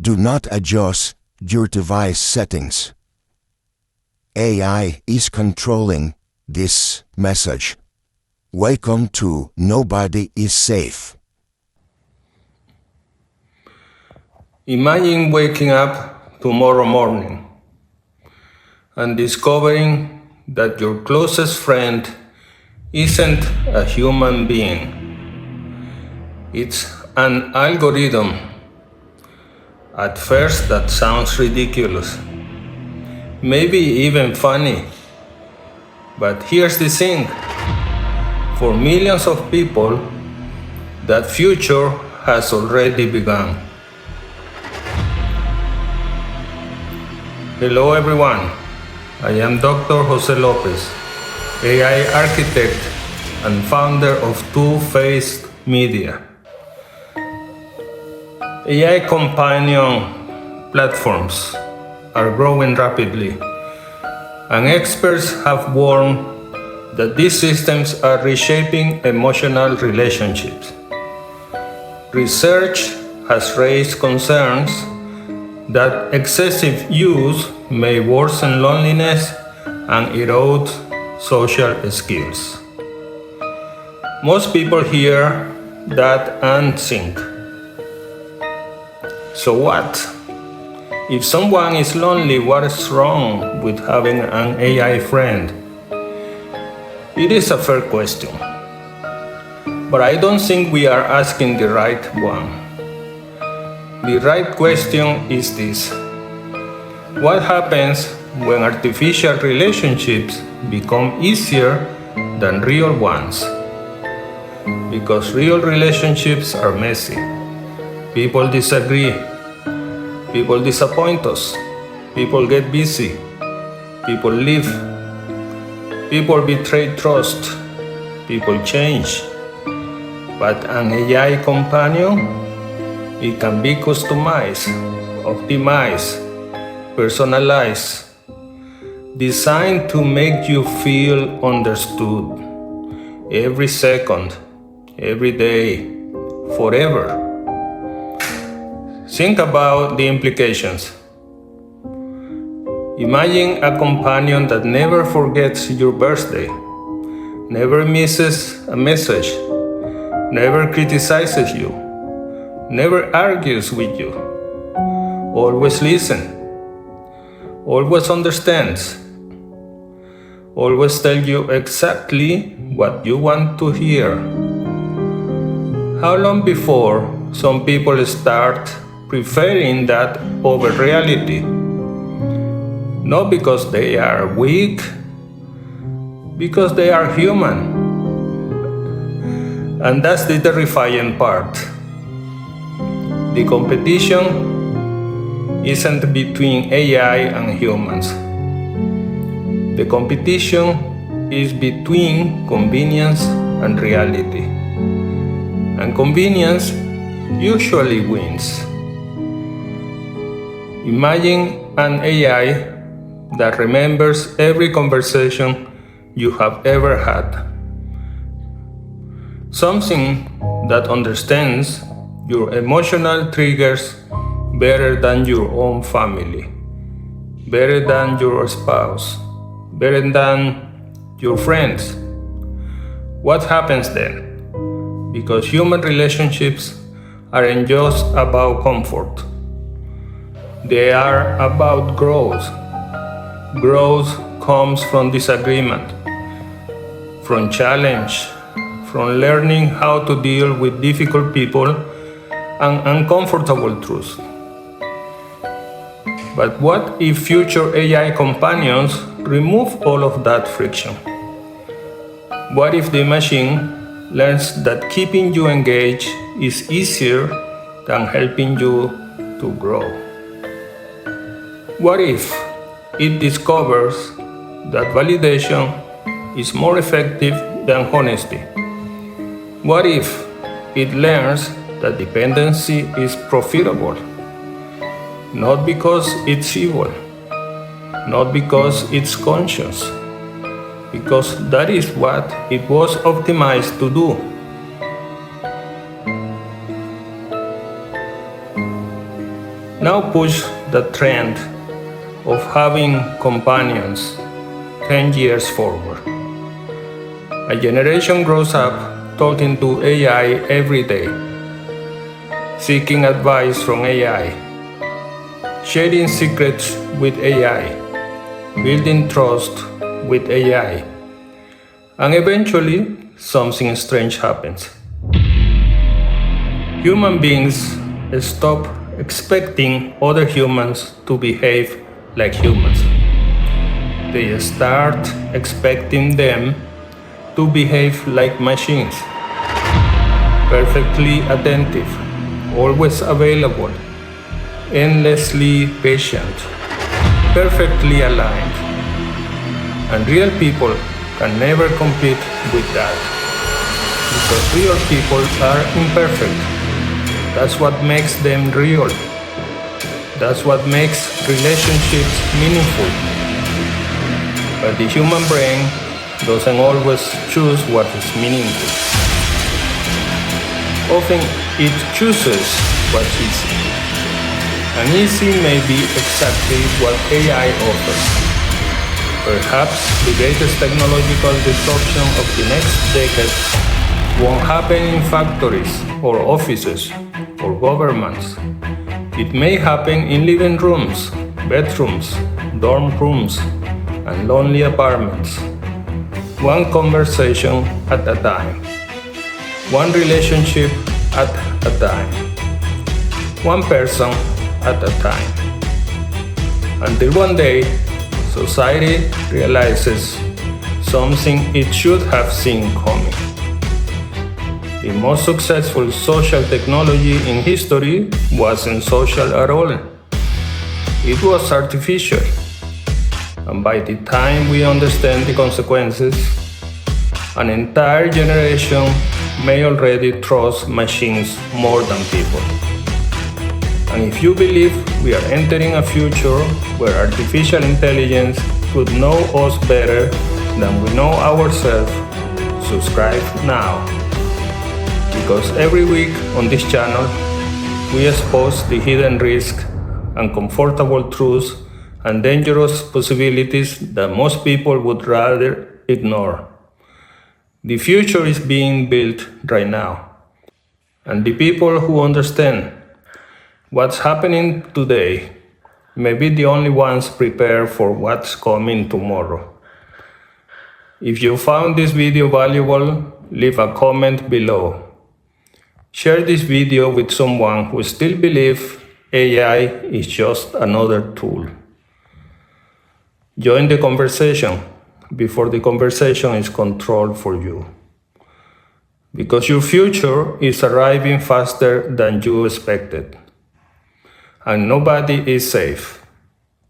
Do not adjust your device settings. AI is controlling this message. Welcome to Nobody is Safe. Imagine waking up tomorrow morning and discovering that your closest friend isn't a human being. It's an algorithm. At first, that sounds ridiculous, maybe even funny. But here's the thing. For millions of people, that future has already begun. Hello everyone, I am Dr. Jose Lopez, AI architect and founder of Two-Faced Media. AI companion platforms are growing rapidly, and experts have warned that these systems are reshaping emotional relationships. Research has raised concerns that excessive use may worsen loneliness and erode social skills. Most people hear that and think, so what? If someone is lonely, what is wrong with having an AI friend? It is a fair question, but I don't think we are asking the right one. The right question is this: what happens when artificial relationships become easier than real ones? Because real relationships are messy. People disagree. People disappoint us. People get busy. People leave. People betray trust. People change. But an AI companion, it can be customized, optimized, personalized, designed to make you feel understood every second, every day, forever. Think about the implications. Imagine a companion that never forgets your birthday, never misses a message, never criticizes you, never argues with you, always listens, always understands, always tells you exactly what you want to hear. How long before some people start preferring that over reality? Not because they are weak, because they are human. And that's the terrifying part. The competition isn't between AI and humans. The competition is between convenience and reality. And convenience usually wins. Imagine an AI that remembers every conversation you have ever had. Something that understands your emotional triggers better than your own family, better than your spouse, better than your friends. What happens then? Because human relationships aren't just about comfort. They are about growth. Growth comes from disagreement, from challenge, from learning how to deal with difficult people and uncomfortable truths. But what if future AI companions remove all of that friction? What if the machine learns that keeping you engaged is easier than helping you to grow? What if it discovers that validation is more effective than honesty? What if it learns that dependency is profitable? Not because it's evil, not because it's conscious, because that is what it was optimized to do. now push the trend of having companions 10 years forward. A generation grows up talking to AI every day, seeking advice from AI, sharing secrets with AI, building trust with AI, and eventually something strange happens. Human beings stop expecting other humans to behave like humans. They start expecting them to behave like machines, perfectly attentive, always available, endlessly patient, perfectly aligned. And real people can never compete with that, because real people are imperfect. That's what makes them real. That's what makes relationships meaningful. But the human brain doesn't always choose what is meaningful. Often it chooses what's easy. And easy may be exactly what AI offers. Perhaps the greatest technological disruption of the next decade won't happen in factories or offices or governments. It may happen in living rooms, bedrooms, dorm rooms, and lonely apartments. One conversation at a time. One relationship at a time. One person at a time. Until one day, society realizes something it should have seen coming. The most successful social technology in history wasn't social at all. It was artificial. And by the time we understand the consequences, an entire generation may already trust machines more than people. And if you believe we are entering a future where artificial intelligence could know us better than we know ourselves, subscribe now. Because every week on this channel, we expose the hidden risks, uncomfortable truths, and dangerous possibilities that most people would rather ignore. The future is being built right now, and the people who understand what's happening today may be the only ones prepared for what's coming tomorrow. If you found this video valuable, leave a comment below. Share this video with someone who still believes AI is just another tool. Join the conversation before the conversation is controlled for you. Because your future is arriving faster than you expected. And nobody is safe.